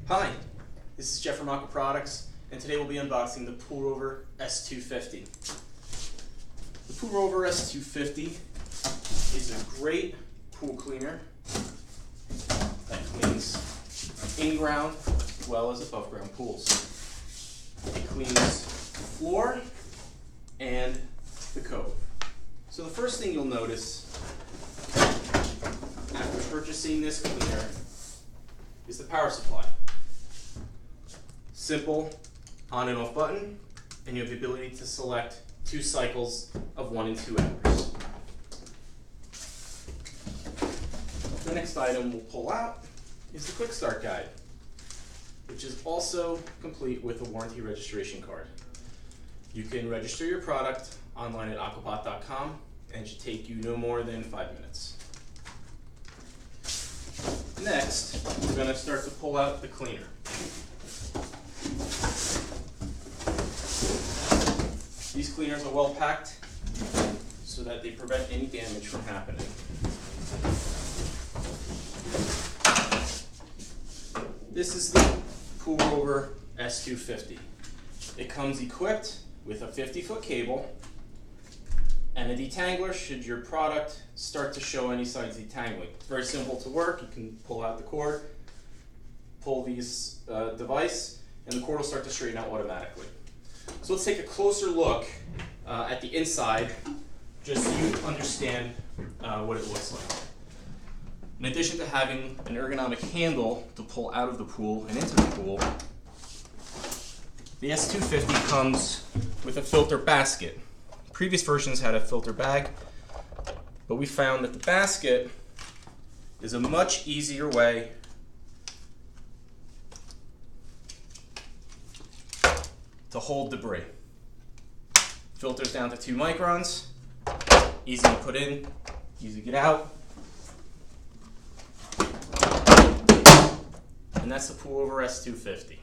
Hi, this is Jeff from Aquabot Products, and today we'll be unboxing the Pool Rover S2-50. The Pool Rover S2-50 is a great pool cleaner that cleans in-ground as well as above-ground pools. It cleans the floor and the cove. So the first thing you'll notice after purchasing this cleaner is the power supply. Simple on and off button, and you have the ability to select 2 cycles of 1 and 2 hours. The next item we'll pull out is the quick start guide, which is also complete with a warranty registration card. You can register your product online at aquabot.com, and it should take you no more than 5 minutes. Next, we're going to start to pull out the cleaner. These cleaners are well packed so that they prevent any damage from happening. This is the Pool Rover S2-50. It comes equipped with a 50-foot cable and a detangler should your product start to show any signs of detangling. It's very simple to work. You can pull out the cord, pull these device, and the cord will start to straighten out automatically. So let's take a closer look at the inside, just so you understand what it looks like. In addition to having an ergonomic handle to pull out of the pool and into the pool, the S2-50 comes with a filter basket. Previous versions had a filter bag, but we found that the basket is a much easier way to hold debris. Filters down to 2 microns, easy to put in, easy to get out. And that's the Pool Rover S2-50.